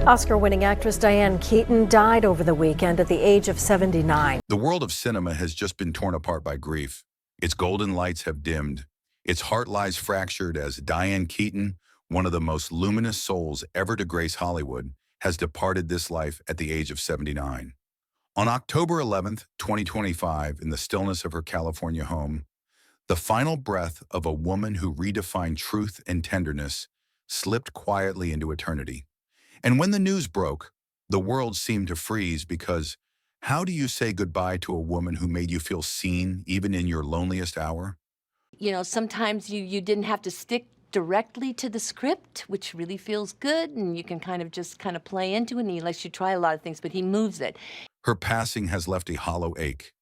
Oscar-winning actress Diane Keaton died over the weekend at the age of 79. The world of cinema has just been torn apart by grief. Its golden lights have dimmed. Its heart lies fractured as Diane Keaton, one of the most luminous souls ever to grace Hollywood, has departed this life at the age of 79. On October 11th, 2025, in the stillness of her California home, the final breath of a woman who redefined truth and tenderness slipped quietly into eternity. And when the news broke, the world seemed to freeze because how do you say goodbye to a woman who made you feel seen even in your loneliest hour? You know, sometimes you didn't have to stick directly to the script, which really feels good, and you can kind of play into it, and he lets you try a lot of things, but he moves it. Her passing has left a hollow ache,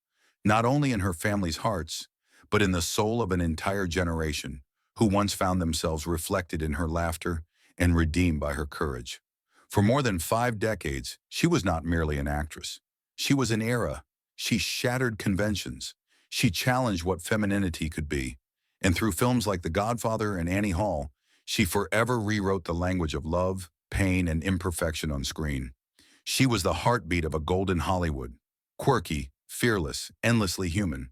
not only in her family's hearts, but in the soul of an entire generation who once found themselves reflected in her laughter and redeemed by her courage. For more than 5 decades, she was not merely an actress. She was an era. She shattered conventions. She challenged what femininity could be. And through films like The Godfather and Annie Hall, she forever rewrote the language of love, pain, and imperfection on screen. She was the heartbeat of a golden Hollywood, quirky, fearless, endlessly human.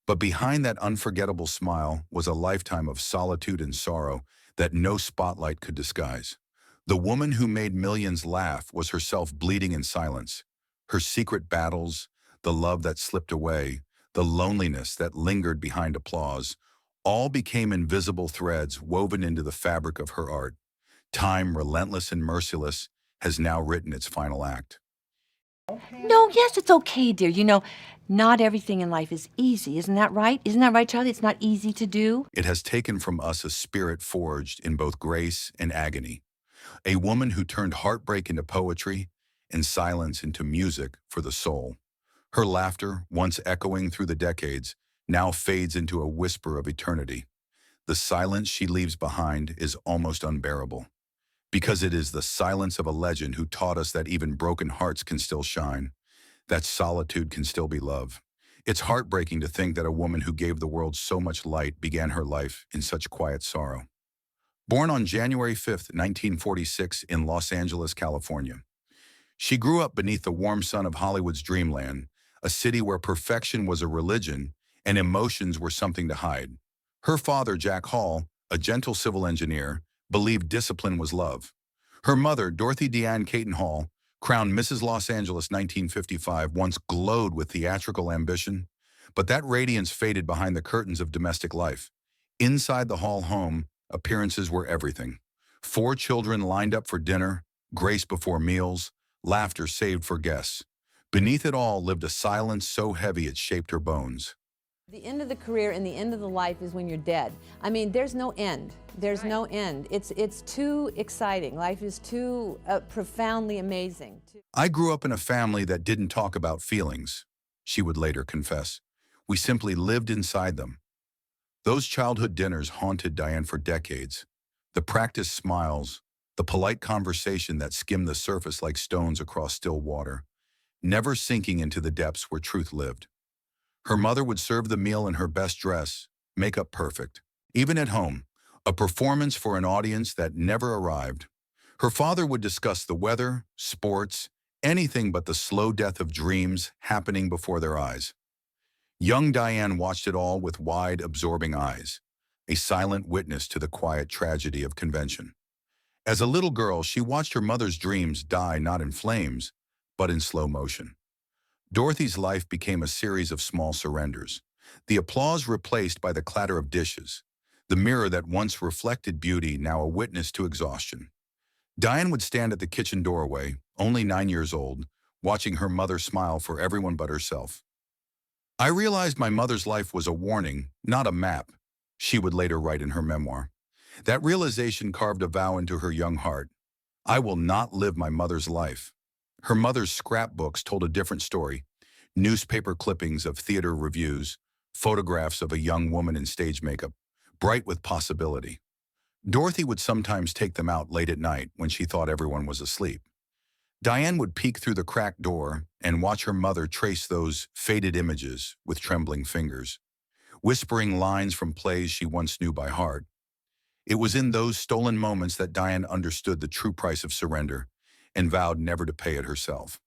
But behind that unforgettable smile was a lifetime of solitude and sorrow that no spotlight could disguise. The woman who made millions laugh was herself bleeding in silence. Her secret battles, the love that slipped away, the loneliness that lingered behind applause, all became invisible threads woven into the fabric of her art. Time, relentless and merciless, has now written its final act. No, yes, it's okay, dear. You know, not everything in life is easy. Isn't that right? Isn't that right, Charlie? It's not easy to do. It has taken from us a spirit forged in both grace and agony. A woman who turned heartbreak into poetry and silence into music for the soul. Her laughter, once echoing through the decades, now fades into a whisper of eternity. The silence she leaves behind is almost unbearable, because it is the silence of a legend who taught us that even broken hearts can still shine, that solitude can still be love. It's heartbreaking to think that a woman who gave the world so much light began her life in such quiet sorrow. Born on January 5th, 1946 in Los Angeles, California, she grew up beneath the warm sun of Hollywood's dreamland, a city where perfection was a religion and emotions were something to hide. Her father, Jack Hall, a gentle civil engineer, believed discipline was love. Her mother, Dorothy Diane Keaton Hall, crowned Mrs. Los Angeles 1955, once glowed with theatrical ambition, but that radiance faded behind the curtains of domestic life. Inside the Hall home, appearances were everything. 4 children lined up for dinner, grace before meals, laughter saved for guests. Beneath it all lived a silence so heavy it shaped her bones. The end of the career and the end of the life is when you're dead. I mean, there's no end. There's no end. It's too exciting. Life is too profoundly amazing. I grew up in a family that didn't talk about feelings, she would later confess. We simply lived inside them. Those childhood dinners haunted Diane for decades. The practiced smiles, the polite conversation that skimmed the surface like stones across still water, never sinking into the depths where truth lived. Her mother would serve the meal in her best dress, makeup perfect. Even at home, a performance for an audience that never arrived. Her father would discuss the weather, sports, anything but the slow death of dreams happening before their eyes. Young Diane watched it all with wide, absorbing eyes, a silent witness to the quiet tragedy of convention. As a little girl, she watched her mother's dreams die not in flames, but in slow motion. Dorothy's life became a series of small surrenders, the applause replaced by the clatter of dishes, the mirror that once reflected beauty now a witness to exhaustion. Diane would stand at the kitchen doorway, only 9 years old, watching her mother smile for everyone but herself. "I realized my mother's life was a warning, not a map," she would later write in her memoir. That realization carved a vow into her young heart. "I will not live my mother's life." Her mother's scrapbooks told a different story. Newspaper clippings of theater reviews, photographs of a young woman in stage makeup, bright with possibility. Dorothy would sometimes take them out late at night when she thought everyone was asleep. Diane would peek through the cracked door and watch her mother trace those faded images with trembling fingers, whispering lines from plays she once knew by heart. It was in those stolen moments that Diane understood the true price of surrender, and vowed never to pay it herself.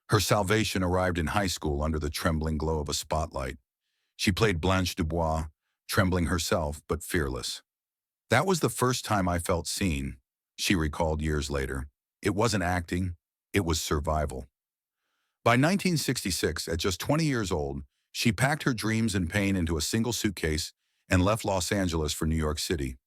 Her salvation arrived in high school under the trembling glow of a spotlight. She played Blanche Dubois, trembling herself but fearless. "That was the first time I felt seen," she recalled years later. "It wasn't acting, it was survival." By 1966, at just 20 years old, she packed her dreams and pain into a single suitcase and left Los Angeles for New York City.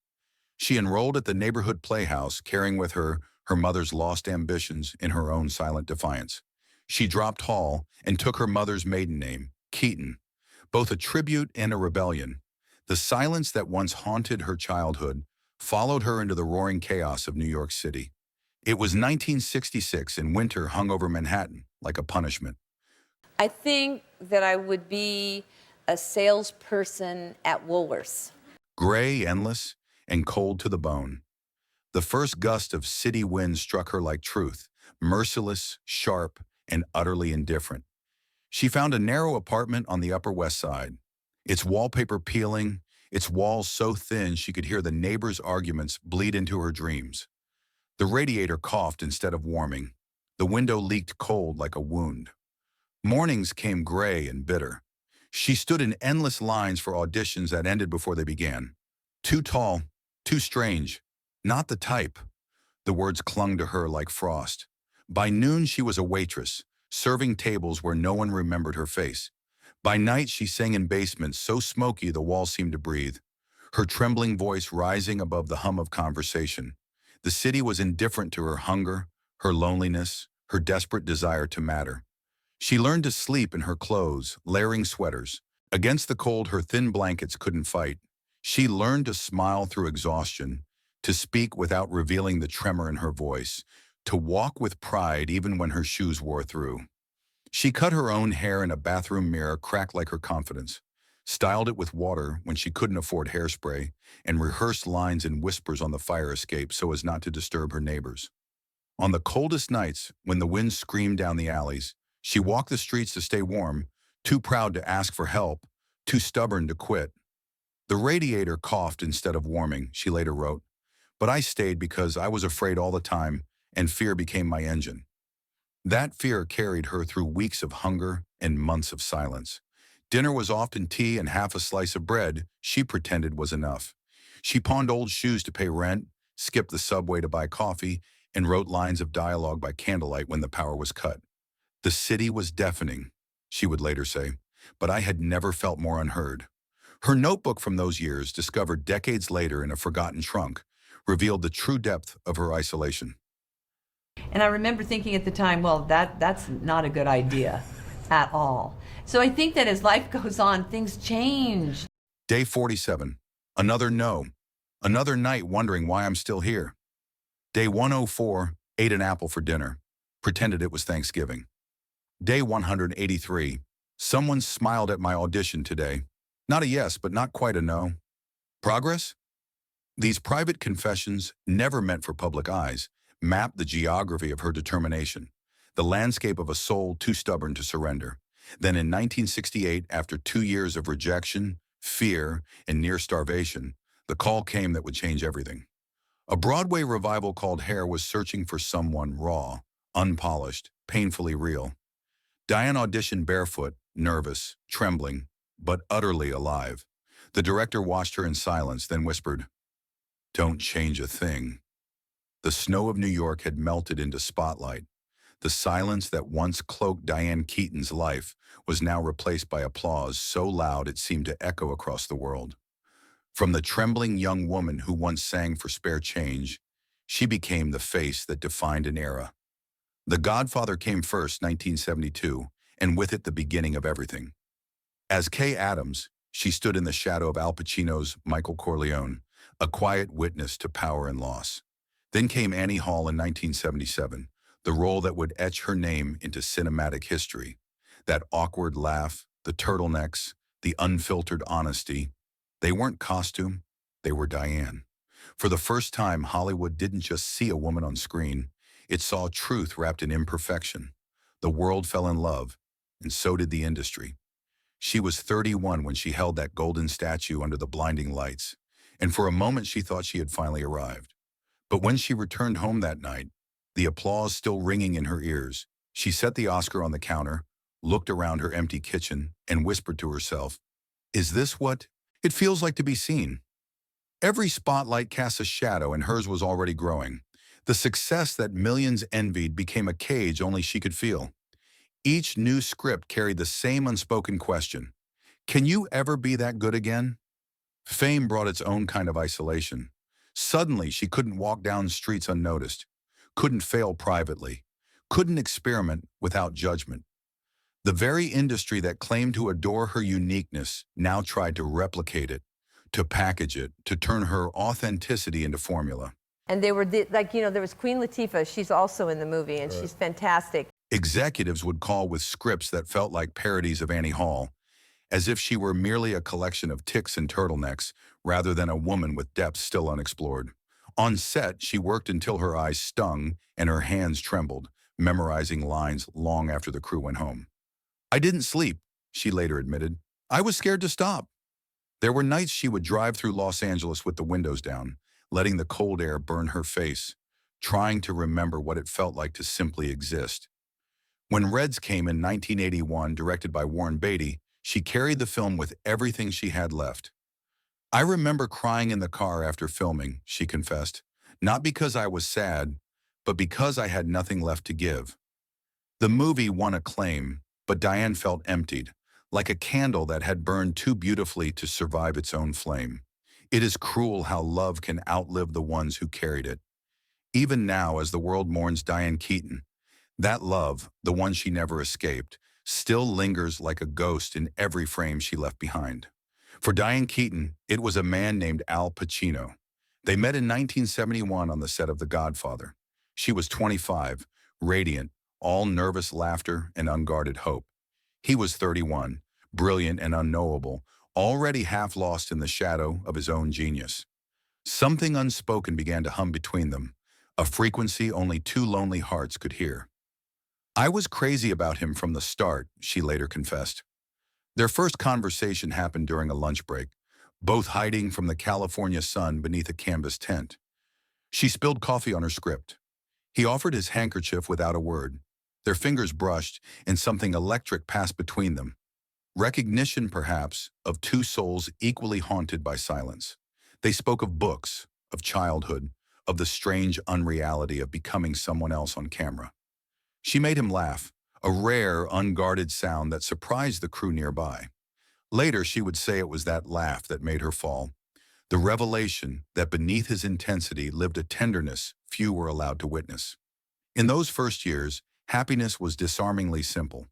She enrolled at the neighborhood playhouse, carrying with her her mother's lost ambitions in her own silent defiance. She dropped Hall and took her mother's maiden name, Keaton, both a tribute and a rebellion. The silence that once haunted her childhood followed her into the roaring chaos of New York City. It was 1966 and winter hung over Manhattan like a punishment. I think that I would be a salesperson at Woolworths. Gray, endless, and cold to the bone. The first gust of city wind struck her like truth, merciless, sharp, and utterly indifferent. She found a narrow apartment on the Upper West Side, its wallpaper peeling, its walls so thin she could hear the neighbors' arguments bleed into her dreams. The radiator coughed instead of warming. The window leaked cold like a wound. Mornings came gray and bitter. She stood in endless lines for auditions that ended before they began. Too tall, too strange, not the type. The words clung to her like frost. By noon, she was a waitress, serving tables where no one remembered her face. By night, she sang in basements so smoky the walls seemed to breathe, her trembling voice rising above the hum of conversation. The city was indifferent to her hunger, her loneliness, her desperate desire to matter. She learned to sleep in her clothes, layering sweaters. Against the cold her thin blankets couldn't fight. She learned to smile through exhaustion, to speak without revealing the tremor in her voice, to walk with pride even when her shoes wore through. She cut her own hair in a bathroom mirror cracked like her confidence, styled it with water when she couldn't afford hairspray, and rehearsed lines in whispers on the fire escape so as not to disturb her neighbors. On the coldest nights, when the wind screamed down the alleys, she walked the streets to stay warm, too proud to ask for help, too stubborn to quit. "The radiator coughed instead of warming," she later wrote, "but I stayed because I was afraid all the time, and fear became my engine." That fear carried her through weeks of hunger and months of silence. Dinner was often tea and half a slice of bread she pretended was enough. She pawned old shoes to pay rent, skipped the subway to buy coffee, and wrote lines of dialogue by candlelight when the power was cut. "The city was deafening," she would later say, "but I had never felt more unheard." Her notebook from those years, discovered decades later in a forgotten trunk, revealed the true depth of her isolation. And I remember thinking at the time, well, that's not a good idea at all. So I think that as life goes on, things change. Day 47. Another no. Another night wondering why I'm still here. Day 104. Ate an apple for dinner. Pretended it was Thanksgiving. Day 183. Someone smiled at my audition today. Not a yes, but not quite a no. Progress? These private confessions, never meant for public eyes, mapped the geography of her determination, the landscape of a soul too stubborn to surrender. Then in 1968, after 2 years of rejection, fear, and near starvation, the call came that would change everything. A Broadway revival called Hair was searching for someone raw, unpolished, painfully real. Diane auditioned barefoot, nervous, trembling, but utterly alive. The director watched her in silence, then whispered, "Don't change a thing." The snow of New York had melted into spotlight. The silence that once cloaked Diane Keaton's life was now replaced by applause so loud it seemed to echo across the world. From the trembling young woman who once sang for spare change, she became the face that defined an era. The Godfather came first, 1972, and with it the beginning of everything. As Kay Adams, she stood in the shadow of Al Pacino's Michael Corleone, a quiet witness to power and loss. Then came Annie Hall in 1977, the role that would etch her name into cinematic history. That awkward laugh, the turtlenecks, the unfiltered honesty. They weren't costume, they were Diane. For the first time, Hollywood didn't just see a woman on screen, it saw truth wrapped in imperfection. The world fell in love, and so did the industry. She was 31 when she held that golden statue under the blinding lights, and for a moment she thought she had finally arrived. But when she returned home that night, the applause still ringing in her ears. She set the Oscar on the counter, looked around her empty kitchen, and whispered to herself, "Is this what it feels like to be seen?" Every spotlight casts a shadow, and hers was already growing. The success that millions envied became a cage only she could feel. Each new script carried the same unspoken question: can you ever be that good again? Fame brought its own kind of isolation. Suddenly, she couldn't walk down streets unnoticed, couldn't fail privately, couldn't experiment without judgment. The very industry that claimed to adore her uniqueness now tried to replicate it, to package it, to turn her authenticity into formula. And they were there was Queen Latifah. She's also in the movie, and she's fantastic. Executives would call with scripts that felt like parodies of Annie Hall, as if she were merely a collection of ticks and turtlenecks rather than a woman with depths still unexplored. On set, she worked until her eyes stung and her hands trembled, memorizing lines long after the crew went home. "I didn't sleep," she later admitted. "I was scared to stop." There were nights she would drive through Los Angeles with the windows down, letting the cold air burn her face, trying to remember what it felt like to simply exist. When Reds came in 1981, directed by Warren Beatty, she carried the film with everything she had left. "I remember crying in the car after filming," she confessed, "not because I was sad, but because I had nothing left to give." The movie won acclaim, but Diane felt emptied, like a candle that had burned too beautifully to survive its own flame. It is cruel how love can outlive the ones who carried it. Even now, as the world mourns Diane Keaton, that love, the one she never escaped, still lingers like a ghost in every frame she left behind. For Diane Keaton, it was a man named Al Pacino. They met in 1971 on the set of The Godfather. She was 25, radiant, all nervous laughter and unguarded hope. He was 31, brilliant and unknowable, already half lost in the shadow of his own genius. Something unspoken began to hum between them, a frequency only two lonely hearts could hear. "I was crazy about him from the start," she later confessed. Their first conversation happened during a lunch break, both hiding from the California sun beneath a canvas tent. She spilled coffee on her script. He offered his handkerchief without a word. Their fingers brushed, and something electric passed between them. Recognition, perhaps, of two souls equally haunted by silence. They spoke of books, of childhood, of the strange unreality of becoming someone else on camera. She made him laugh, a rare, unguarded sound that surprised the crew nearby. Later, she would say it was that laugh that made her fall, the revelation that beneath his intensity lived a tenderness few were allowed to witness. In those first years, happiness was disarmingly simple.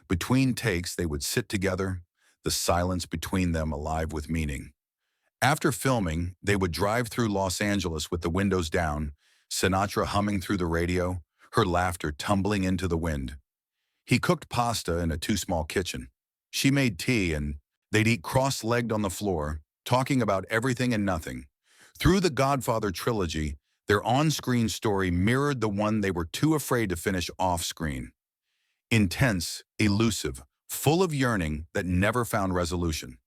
Between takes, they would sit together, the silence between them alive with meaning. After filming, they would drive through Los Angeles with the windows down, Sinatra humming through the radio, her laughter tumbling into the wind. He cooked pasta in a too-small kitchen. She made tea, and they'd eat cross-legged on the floor, talking about everything and nothing. Through the Godfather trilogy, their on-screen story mirrored the one they were too afraid to finish off-screen. Intense, elusive, full of yearning that never found resolution.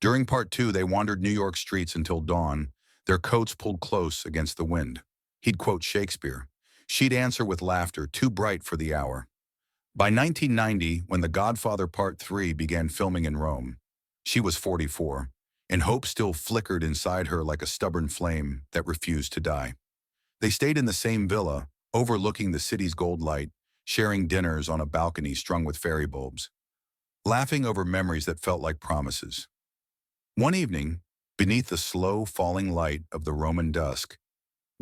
During part 2, they wandered New York streets until dawn, their coats pulled close against the wind. He'd quote Shakespeare. She'd answer with laughter too bright for the hour. By 1990, when The Godfather Part 3 began filming in Rome, she was 44, and hope still flickered inside her like a stubborn flame that refused to die. They stayed in the same villa, overlooking the city's gold light, sharing dinners on a balcony strung with fairy bulbs, laughing over memories that felt like promises. One evening, beneath the slow falling light of the Roman dusk,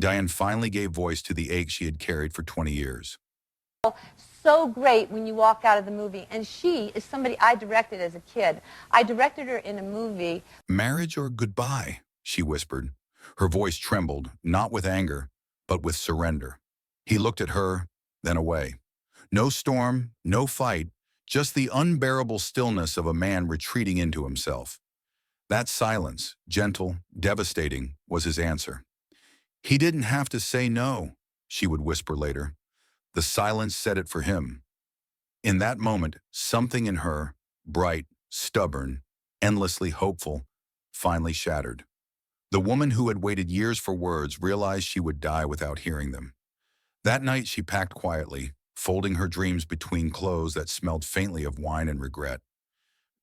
Diane finally gave voice to the ache she had carried for 20 years. So great when you walk out of the movie, and she is somebody I directed as a kid. I directed her in a movie. "Marriage or goodbye?" she whispered. Her voice trembled, not with anger, but with surrender. He looked at her, then away. No storm, no fight, just the unbearable stillness of a man retreating into himself. That silence, gentle, devastating, was his answer. "He didn't have to say no," she would whisper later. The silence said it for him. In that moment, something in her, bright, stubborn, endlessly hopeful, finally shattered. The woman who had waited years for words realized she would die without hearing them. That night she packed quietly, folding her dreams between clothes that smelled faintly of wine and regret.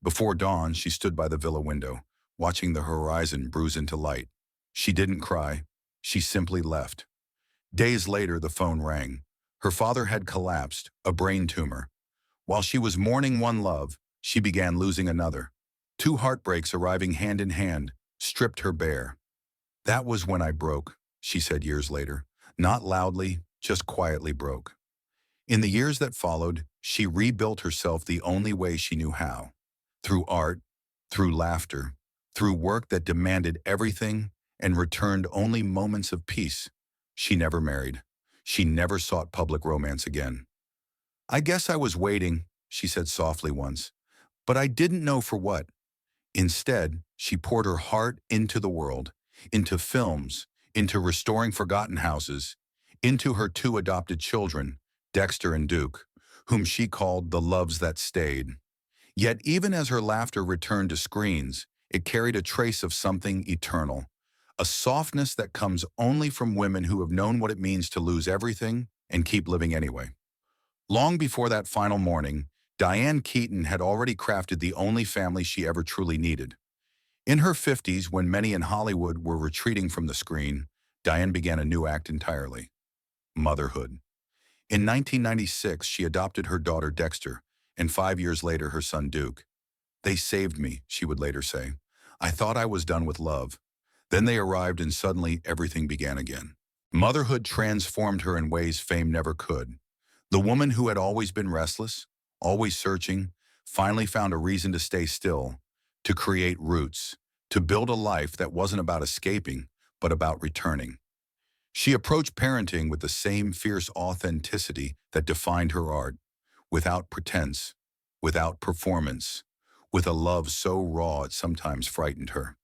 Before dawn, she stood by the villa window, watching the horizon bruise into light. She didn't cry. She simply left. Days later, the phone rang. Her father had collapsed, a brain tumor. While she was mourning one love, she began losing another. Two heartbreaks arriving hand in hand stripped her bare. That was when I broke, she said years later. Not loudly, just quietly broke. In the years that followed, she rebuilt herself the only way she knew how. Through art, through laughter, through work that demanded everything and returned only moments of peace. She never married. She never sought public romance again. I guess I was waiting, she said softly once, but I didn't know for what. Instead, she poured her heart into the world, into films, into restoring forgotten houses, into her two adopted children, Dexter and Duke, whom she called the loves that stayed. Yet even as her laughter returned to screens, it carried a trace of something eternal, a softness that comes only from women who have known what it means to lose everything and keep living anyway. Long before that final morning, Diane Keaton had already crafted the only family she ever truly needed. In her 50s, when many in Hollywood were retreating from the screen, Diane began a new act entirely: motherhood. In 1996, she adopted her daughter Dexter, and 5 years later her son Duke. They saved me, she would later say. I thought I was done with love. Then they arrived and suddenly everything began again. Motherhood transformed her in ways fame never could. The woman who had always been restless, always searching, finally found a reason to stay still, to create roots, to build a life that wasn't about escaping, but about returning. She approached parenting with the same fierce authenticity that defined her art, without pretense, without performance, with a love so raw it sometimes frightened her.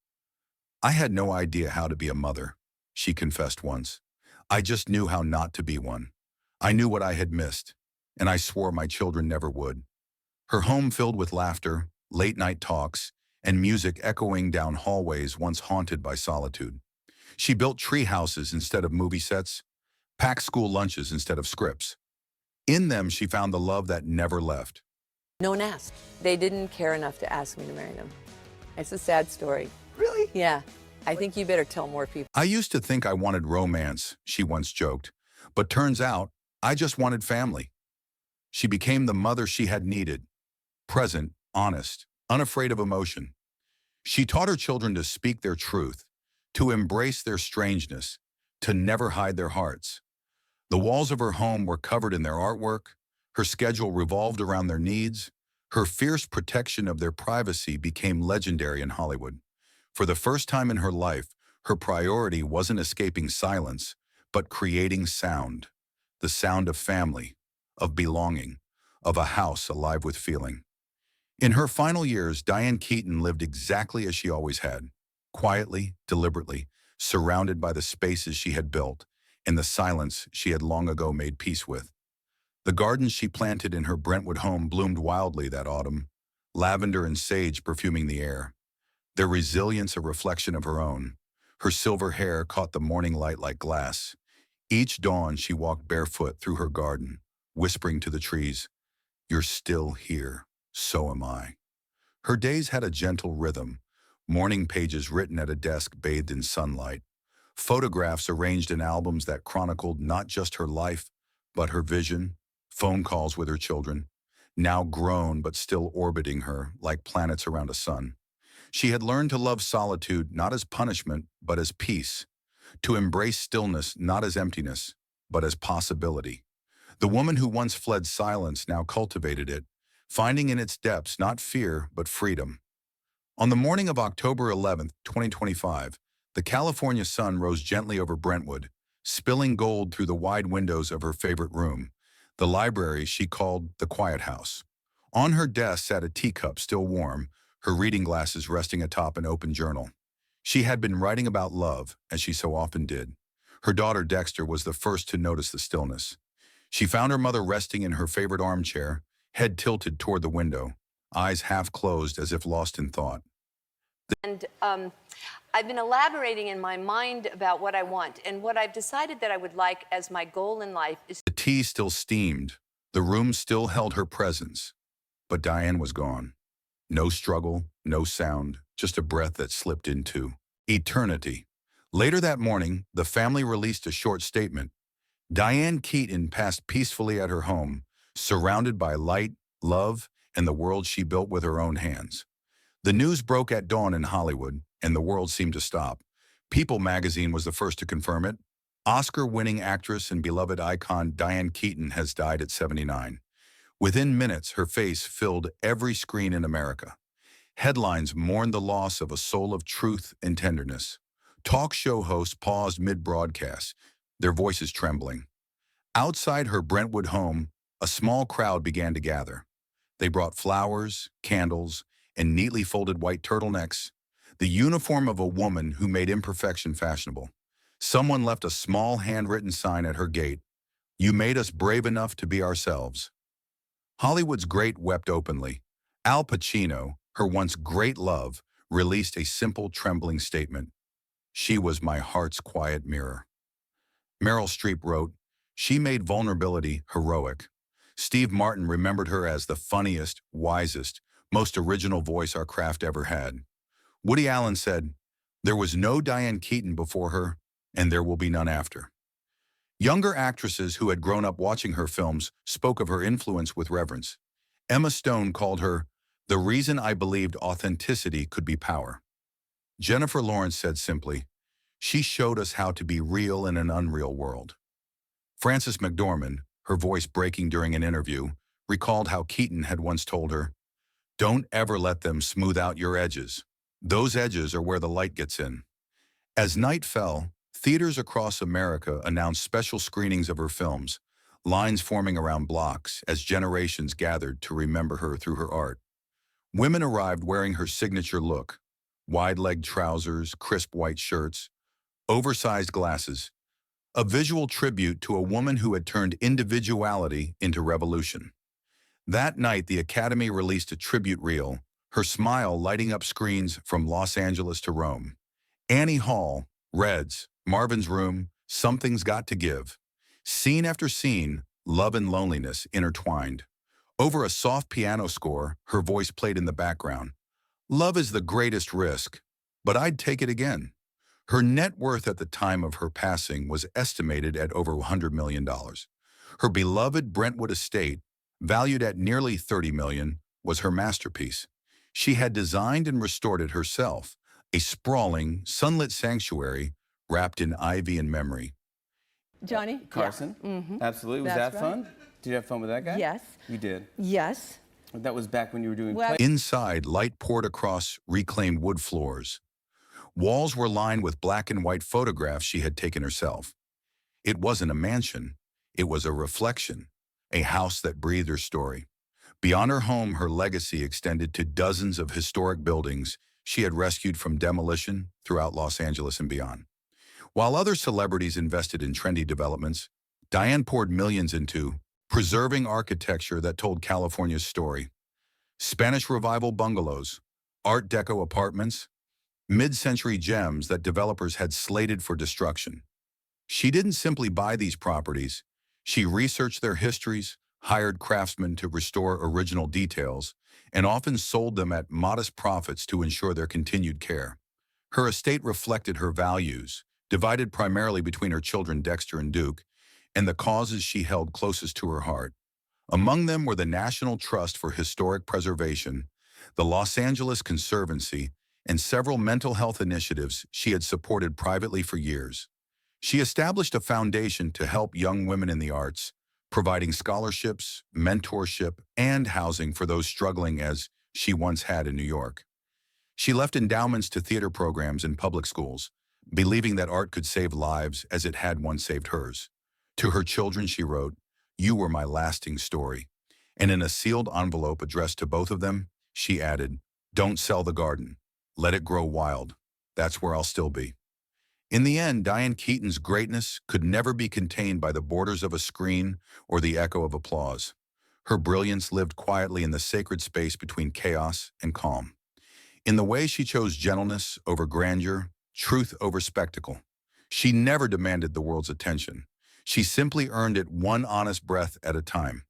I had no idea how to be a mother, she confessed once. I just knew how not to be one. I knew what I had missed, and I swore my children never would. Her home filled with laughter, late-night talks, and music echoing down hallways once haunted by solitude. She built tree houses instead of movie sets, packed school lunches instead of scripts. In them, she found the love that never left. No one asked. They didn't care enough to ask me to marry them. It's a sad story. Really? Yeah. I think you better tell more people. I used to think I wanted romance, she once joked, but turns out I just wanted family. She became the mother she had needed, present, honest, unafraid of emotion. She taught her children to speak their truth, to embrace their strangeness, to never hide their hearts. The walls of her home were covered in their artwork, her schedule revolved around their needs, her fierce protection of their privacy became legendary in Hollywood. For the first time in her life, her priority wasn't escaping silence, but creating sound. The sound of family, of belonging, of a house alive with feeling. In her final years, Diane Keaton lived exactly as she always had, quietly, deliberately, surrounded by the spaces she had built and the silence she had long ago made peace with. The gardens she planted in her Brentwood home bloomed wildly that autumn, lavender and sage perfuming the air. Their resilience a reflection of her own. Her silver hair caught the morning light like glass. Each dawn she walked barefoot through her garden, whispering to the trees, "You're still here, so am I." Her days had a gentle rhythm, morning pages written at a desk bathed in sunlight, photographs arranged in albums that chronicled not just her life, but her vision, phone calls with her children, now grown but still orbiting her like planets around a sun. She had learned to love solitude not as punishment, but as peace, to embrace stillness not as emptiness, but as possibility. The woman who once fled silence now cultivated it, finding in its depths not fear, but freedom. On the morning of October 11th, 2025, the California sun rose gently over Brentwood, spilling gold through the wide windows of her favorite room, the library she called the Quiet House. On her desk sat a teacup still warm, her reading glasses resting atop an open journal. She had been writing about love, as she so often did. Her daughter Dexter was the first to notice the stillness. She found her mother resting in her favorite armchair, head tilted toward the window, eyes half closed as if lost in thought. And I've been elaborating in my mind about what I want. And what I've decided that I would like as my goal in life is The tea still steamed. The room still held her presence. But Diane was gone. No struggle, no sound, just a breath that slipped into eternity. Later that morning, the family released a short statement. Diane Keaton passed peacefully at her home, surrounded by light, love, and the world she built with her own hands. The news broke at dawn in Hollywood, and the world seemed to stop. People magazine was the first to confirm it. Oscar-winning actress and beloved icon Diane Keaton has died at 79. Within minutes, her face filled every screen in America. Headlines mourned the loss of a soul of truth and tenderness. Talk show hosts paused mid-broadcast, their voices trembling. Outside her Brentwood home, a small crowd began to gather. They brought flowers, candles, and neatly folded white turtlenecks, the uniform of a woman who made imperfection fashionable. Someone left a small handwritten sign at her gate. "You made us brave enough to be ourselves." Hollywood's great wept openly. Al Pacino, her once great love, released a simple, trembling statement. "She was my heart's quiet mirror." Meryl Streep wrote, "She made vulnerability heroic." Steve Martin remembered her as the funniest, wisest, most original voice our craft ever had. Woody Allen said, "There was no Diane Keaton before her, and there will be none after." Younger actresses who had grown up watching her films spoke of her influence with reverence. Emma Stone called her, "The reason I believed authenticity could be power." Jennifer Lawrence said simply, "She showed us how to be real in an unreal world." Frances McDormand, her voice breaking during an interview, recalled how Keaton had once told her, "Don't ever let them smooth out your edges. Those edges are where the light gets in." As night fell, theaters across America announced special screenings of her films, lines forming around blocks as generations gathered to remember her through her art. Women arrived wearing her signature look, wide-legged trousers, crisp white shirts, oversized glasses, a visual tribute to a woman who had turned individuality into revolution. That night, the Academy released a tribute reel, her smile lighting up screens from Los Angeles to Rome. Annie Hall, Reds, Marvin's Room, Something's Got to Give. Scene after scene, love and loneliness intertwined. Over a soft piano score, her voice played in the background. "Love is the greatest risk, but I'd take it again." Her net worth at the time of her passing was estimated at over $100 million. Her beloved Brentwood estate, valued at nearly $30 million, was her masterpiece. She had designed and restored it herself, a sprawling, sunlit sanctuary wrapped in ivy and memory. Johnny? Carson? Absolutely. Was That's that right. fun? Did you have fun with that guy? Yes. You did. Yes. That was back when you were doing Well- Inside, light poured across reclaimed wood floors. Walls were lined with black and white photographs she had taken herself. It wasn't a mansion. It was a reflection, a house that breathed her story. Beyond her home, her legacy extended to dozens of historic buildings she had rescued from demolition throughout Los Angeles and beyond. While other celebrities invested in trendy developments, Diane poured millions into preserving architecture that told California's story. Spanish Revival bungalows, Art Deco apartments, mid-century gems that developers had slated for destruction. She didn't simply buy these properties. She researched their histories, hired craftsmen to restore original details, and often sold them at modest profits to ensure their continued care. Her estate reflected her values, divided primarily between her children Dexter and Duke, and the causes she held closest to her heart. Among them were the National Trust for Historic Preservation, the Los Angeles Conservancy, and several mental health initiatives she had supported privately for years. She established a foundation to help young women in the arts, providing scholarships, mentorship, and housing for those struggling as she once had in New York. She left endowments to theater programs in public schools, believing that art could save lives as it had once saved hers. To her children, she wrote, "You were my lasting story." And in a sealed envelope addressed to both of them, she added, "Don't sell the garden. Let it grow wild. That's where I'll still be." In the end, Diane Keaton's greatness could never be contained by the borders of a screen or the echo of applause. Her brilliance lived quietly in the sacred space between chaos and calm. In the way she chose gentleness over grandeur, truth over spectacle. She never demanded the world's attention. She simply earned it one honest breath at a time.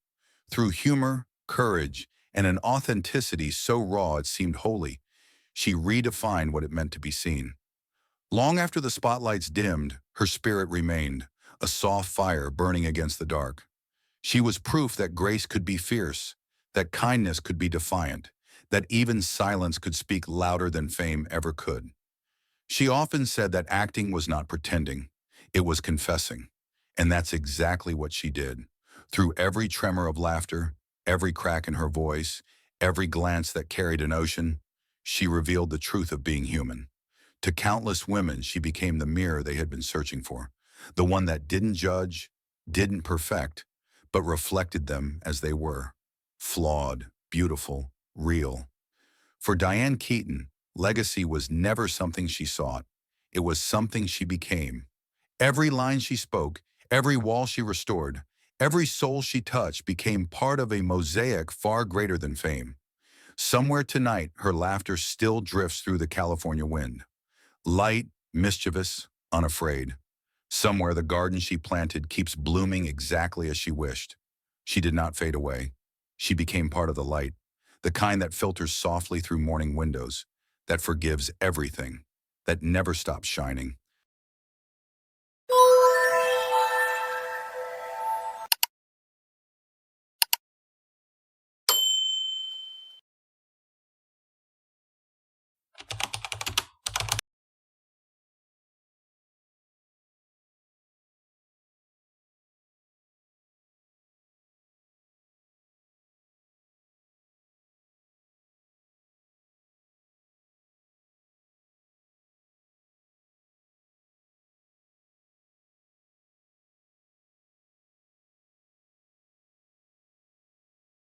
Through humor, courage, and an authenticity so raw it seemed holy, she redefined what it meant to be seen. Long after the spotlights dimmed, her spirit remained, a soft fire burning against the dark. She was proof that grace could be fierce, that kindness could be defiant, that even silence could speak louder than fame ever could. She often said that acting was not pretending, it was confessing. And that's exactly what she did. Through every tremor of laughter, every crack in her voice, every glance that carried an ocean, she revealed the truth of being human. To countless women, she became the mirror they had been searching for, the one that didn't judge, didn't perfect, but reflected them as they were, flawed, beautiful, real. For Diane Keaton, legacy was never something she sought. It was something she became. Every line she spoke, every wall she restored, every soul she touched became part of a mosaic far greater than fame. Somewhere tonight, her laughter still drifts through the California wind. Light, mischievous, unafraid. Somewhere the garden she planted keeps blooming exactly as she wished. She did not fade away. She became part of the light, the kind that filters softly through morning windows, that forgives everything, that never stops shining.